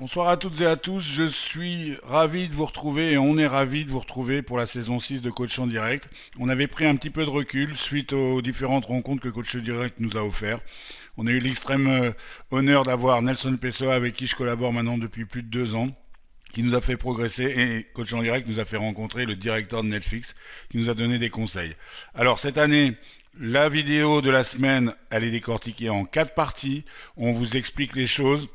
Bonsoir à toutes et à tous, je suis ravi de vous retrouver et on est ravi de vous retrouver pour la saison 6 de Coach en Direct. On avait pris un petit peu de recul suite aux différentes rencontres que Coach en Direct nous a offert. On a eu l'extrême honneur d'avoir Nelson Pessoa avec qui je collabore maintenant depuis plus de 2 ans, qui nous a fait progresser, et Coach en Direct nous a fait rencontrer le directeur de Netflix qui nous a donné des conseils. Alors cette année, la vidéo de la semaine, elle est décortiquée en 4 parties. On vous explique les choses.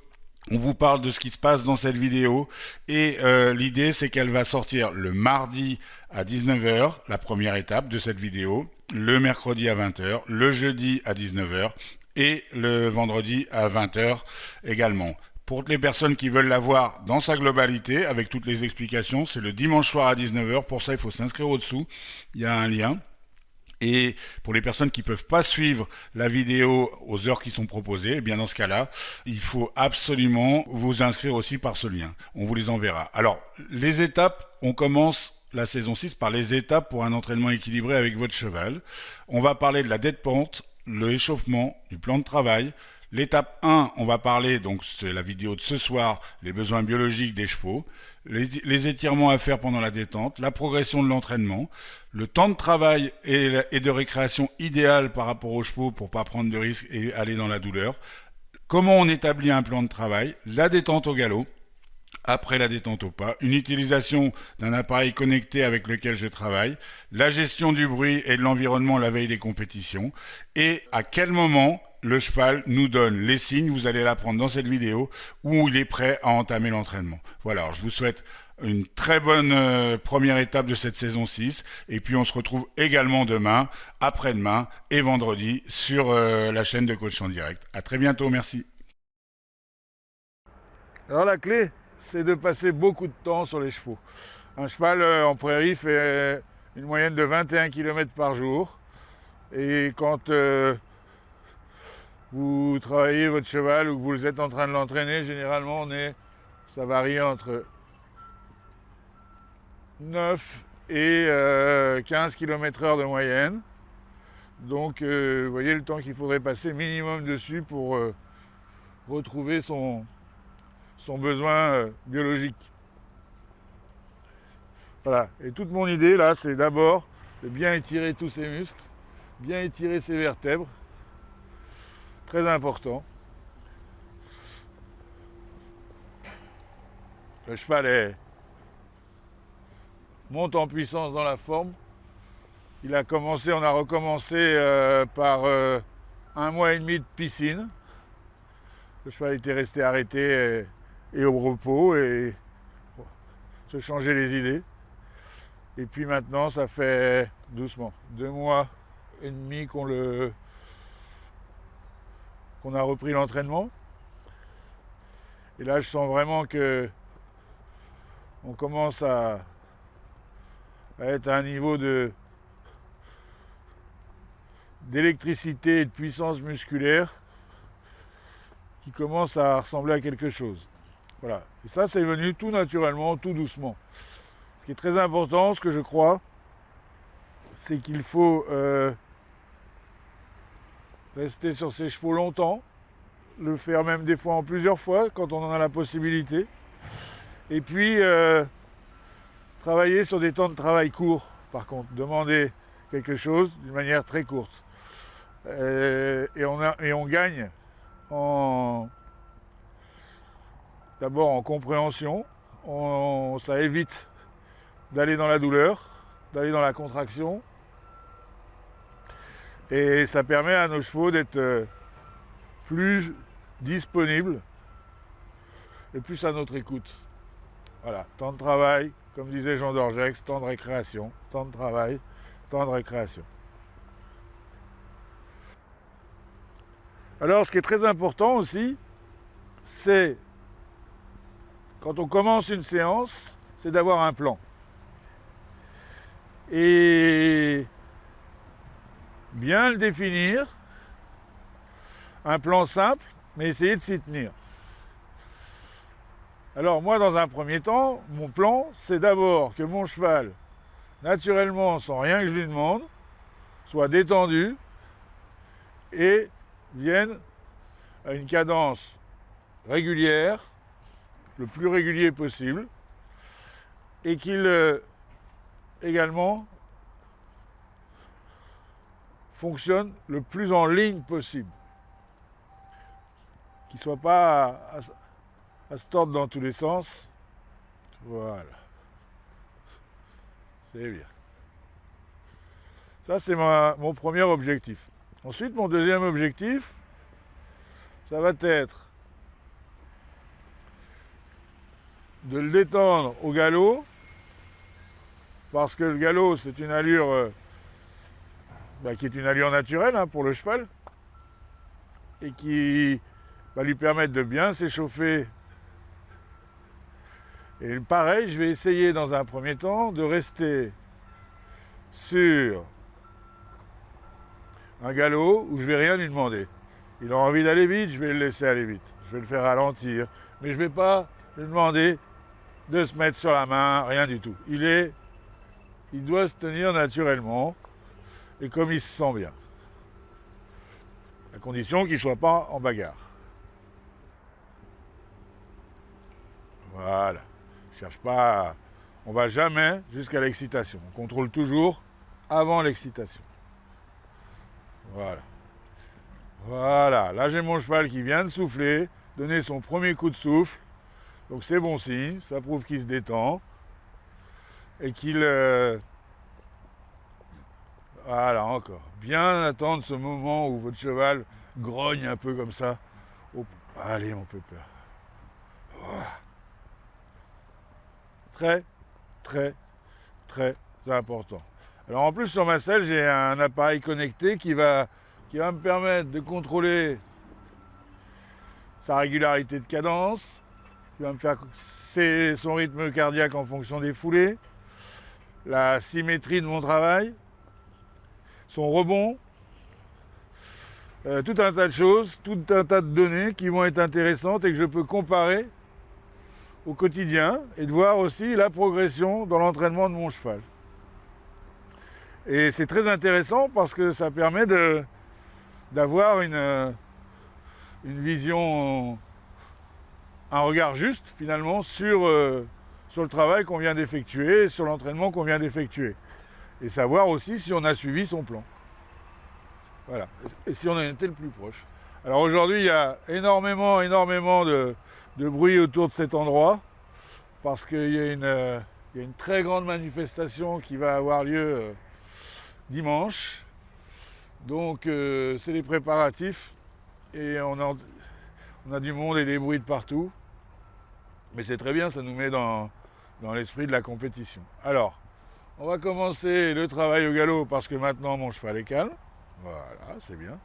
On vous parle de ce qui se passe dans cette vidéo et l'idée c'est qu'elle va sortir le mardi à 19 heures, la première étape de cette vidéo, le mercredi à 20 heures, le jeudi à 19 heures et le vendredi à 20 heures également. Pour les personnes qui veulent la voir dans sa globalité, avec toutes les explications, c'est le dimanche soir à 19 heures. Pour ça, il faut s'inscrire au-dessous. Il y a un lien. Et pour les personnes qui ne peuvent pas suivre la vidéo aux heures qui sont proposées, eh bien dans ce cas-là, il faut absolument vous inscrire aussi par ce lien. On vous les enverra. Alors, les étapes, on commence la saison 6 par les étapes pour un entraînement équilibré avec votre cheval. On va parler de la détente, le échauffement, du plan de travail. L'étape 1, on va parler, donc c'est la vidéo de ce soir, les besoins biologiques des chevaux, les étirements à faire pendant la détente, la progression de l'entraînement, le temps de travail et de récréation idéal par rapport aux chevaux pour ne pas prendre de risques et aller dans la douleur, comment on établit un plan de travail, la détente au galop, après la détente au pas, une utilisation d'un appareil connecté avec lequel je travaille, la gestion du bruit et de l'environnement la veille des compétitions, et à quel moment le cheval nous donne les signes, vous allez l'apprendre dans cette vidéo, où il est prêt à entamer l'entraînement. Voilà, alors je vous souhaite une très bonne première étape de cette saison 6, et puis on se retrouve également demain, après-demain et vendredi sur la chaîne de Coach en Direct. À très bientôt, merci. Alors la clé, c'est de passer beaucoup de temps sur les chevaux. Un cheval en prairie fait une moyenne de 21 km par jour. Et quand vous travaillez votre cheval ou que vous êtes en train de l'entraîner, généralement ça varie entre 9 et 15 km/h de moyenne. Donc vous voyez le temps qu'il faudrait passer minimum dessus pour retrouver son besoin biologique. Voilà. Et toute mon idée là, c'est d'abord de bien étirer tous ses muscles, bien étirer ses vertèbres. Très important. Le cheval monte en puissance dans la forme. On a recommencé par 1 mois et demi de piscine. Le cheval était resté arrêté et au repos et se changer les idées. Et puis maintenant, ça fait doucement 2 mois et demi qu'on a repris l'entraînement. Et là, je sens vraiment que on commence à être à un niveau d'électricité et de puissance musculaire qui commence à ressembler à quelque chose. Voilà. Et ça, c'est venu tout naturellement, tout doucement. Ce qui est très important, ce que je crois, c'est qu'il faut rester sur ses chevaux longtemps, le faire même des fois en plusieurs fois quand on en a la possibilité. Et puis travailler sur des temps de travail courts, par contre, demander quelque chose d'une manière très courte. Et on gagne d'abord en compréhension, ça évite d'aller dans la douleur, d'aller dans la contraction, et ça permet à nos chevaux d'être plus disponibles et plus à notre écoute. Voilà, temps de travail, comme disait Jean Dorgex, temps de récréation, temps de travail, temps de récréation. Alors, ce qui est très important aussi, c'est, quand on commence une séance, c'est d'avoir un plan. Et bien le définir, un plan simple, mais essayer de s'y tenir. Alors moi, dans un premier temps, mon plan, c'est d'abord que mon cheval, naturellement, sans rien que je lui demande, soit détendu et vienne à une cadence régulière le plus régulier possible et qu'il également fonctionne le plus en ligne possible. Qu'il ne soit pas à se tordre dans tous les sens. Voilà. C'est bien. Ça, c'est mon premier objectif. Ensuite, mon deuxième objectif, ça va être de le détendre au galop, parce que le galop, c'est une allure qui est une allure naturelle pour le cheval, et qui va lui permettre de bien s'échauffer. Et pareil, je vais essayer dans un premier temps de rester sur un galop où je ne vais rien lui demander. Il a envie d'aller vite, je vais le laisser aller vite. Je vais le faire ralentir, mais je ne vais pas lui demander de se mettre sur la main, rien du tout. Il doit se tenir naturellement et comme il se sent bien. À condition qu'il ne soit pas en bagarre. Voilà. Cherche pas, on va jamais jusqu'à l'excitation. On contrôle toujours avant l'excitation. Voilà. Voilà. Là, j'ai mon cheval qui vient de souffler, donner son premier coup de souffle. Donc c'est bon signe, ça prouve qu'il se détend et qu'il... Voilà, encore. Bien attendre ce moment où votre cheval grogne un peu comme ça. Oh, allez, mon pépère. Voilà. Très, très, très important. Alors en plus sur ma selle, j'ai un appareil connecté qui va me permettre de contrôler sa régularité de cadence, qui va me faire son rythme cardiaque en fonction des foulées, la symétrie de mon travail, son rebond, tout un tas de choses, tout un tas de données qui vont être intéressantes et que je peux comparer au quotidien et de voir aussi la progression dans l'entraînement de mon cheval. Et c'est très intéressant parce que ça permet d'avoir une vision, un regard juste finalement sur le travail qu'on vient d'effectuer, sur l'entraînement qu'on vient d'effectuer. Et savoir aussi si on a suivi son plan. Voilà. Et si on en était le plus proche. Alors aujourd'hui, il y a énormément de bruit autour de cet endroit parce qu'il y a une très grande manifestation qui va avoir lieu dimanche. Donc c'est les préparatifs et on a du monde et des bruits de partout. Mais c'est très bien, ça nous met dans l'esprit de la compétition. Alors, on va commencer le travail au galop parce que maintenant mon cheval est calme. Voilà, c'est bien.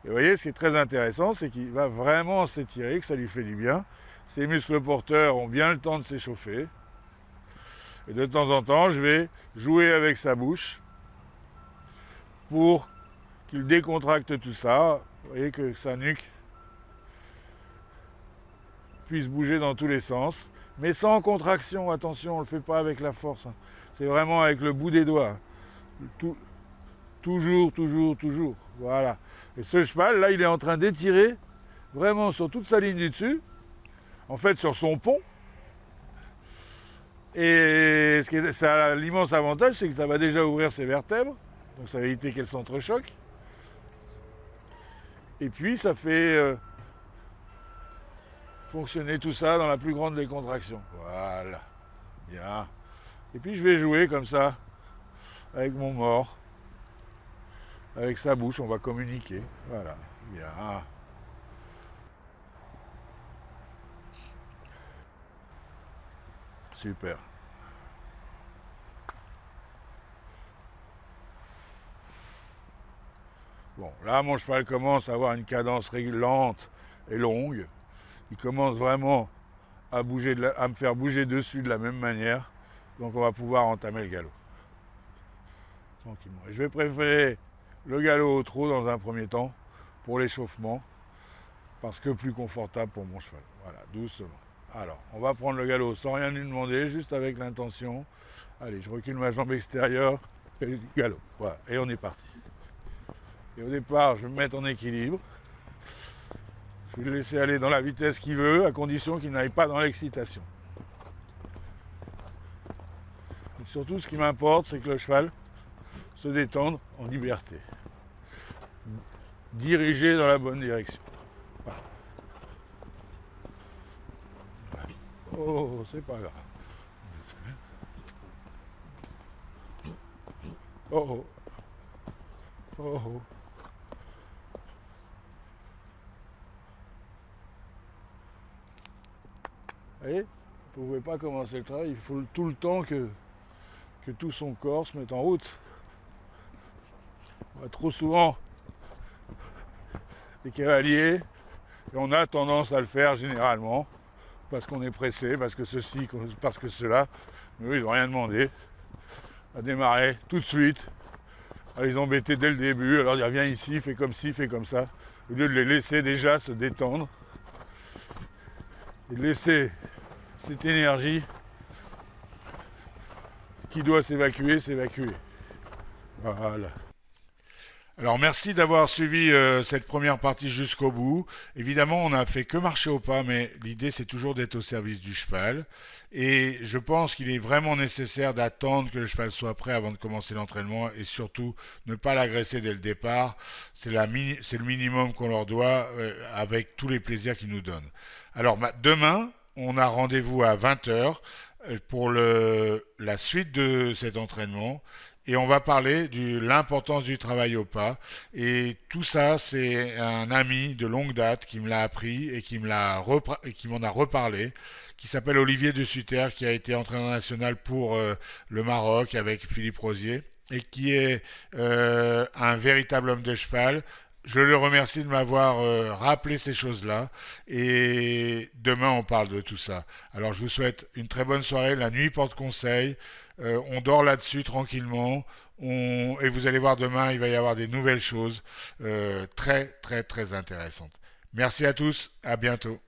Et vous voyez, ce qui est très intéressant, c'est qu'il va vraiment s'étirer, que ça lui fait du bien. Ses muscles porteurs ont bien le temps de s'échauffer. Et de temps en temps, je vais jouer avec sa bouche pour qu'il décontracte tout ça. Vous voyez que sa nuque puisse bouger dans tous les sens. Mais sans contraction, attention, on ne le fait pas avec la force. C'est vraiment avec le bout des doigts. Toujours. Voilà. Et ce cheval, là, il est en train d'étirer vraiment sur toute sa ligne du dessus. En fait, sur son pont. Et ça a l'immense avantage, c'est que ça va déjà ouvrir ses vertèbres. Donc ça va éviter qu'elles s'entrechoquent. Et puis, ça fait fonctionner tout ça dans la plus grande des contractions. Voilà. Bien. Et puis, je vais jouer comme ça, avec mon mors. Avec sa bouche, on va communiquer. Voilà. Bien. Super. Bon, là, mon cheval commence à avoir une cadence lente et longue. Il commence vraiment à me faire bouger dessus de la même manière. Donc, on va pouvoir entamer le galop. Tranquillement. Et je vais préférer le galop au trot dans un premier temps pour l'échauffement parce que plus confortable pour mon cheval. Voilà, doucement. Alors, on va prendre le galop sans rien lui demander, juste avec l'intention. Allez, je recule ma jambe extérieure et le galop. Voilà, et on est parti. Et au départ, je vais me mettre en équilibre. Je vais le laisser aller dans la vitesse qu'il veut, à condition qu'il n'aille pas dans l'excitation. Et surtout, ce qui m'importe, c'est que le cheval se détende en liberté. Dirigé dans la bonne direction. Oh, c'est pas grave. Oh, oh. Oh, oh. Vous voyez, vous ne pouvez pas commencer le travail, il faut tout le temps que tout son corps se mette en route. Trop souvent, les cavaliers, et on a tendance à le faire généralement, parce qu'on est pressé, parce que ceci, parce que cela, mais eux, ils n'ont rien demandé, à démarrer tout de suite, à les embêter dès le début, à leur dire viens ici, fais comme ci, fais comme ça, au lieu de les laisser déjà se détendre, et de laisser cette énergie qui doit s'évacuer. Voilà. Alors merci d'avoir suivi cette première partie jusqu'au bout. Évidemment, on n'a fait que marcher au pas, mais l'idée c'est toujours d'être au service du cheval. Et je pense qu'il est vraiment nécessaire d'attendre que le cheval soit prêt avant de commencer l'entraînement et surtout ne pas l'agresser dès le départ. C'est le minimum qu'on leur doit avec tous les plaisirs qu'ils nous donnent. Alors demain, on a rendez-vous à 20h pour la suite de cet entraînement. Et on va parler de l'importance du travail au pas. Et tout ça, c'est un ami de longue date qui me l'a appris et qui m'en a reparlé, qui s'appelle Olivier de Sutter, qui a été entraîneur national pour le Maroc avec Philippe Rosier et qui est un véritable homme de cheval. Je le remercie de m'avoir rappelé ces choses-là et demain on parle de tout ça. Alors je vous souhaite une très bonne soirée, la nuit porte conseil, on dort là-dessus tranquillement et vous allez voir demain il va y avoir des nouvelles choses très très très intéressantes. Merci à tous, à bientôt.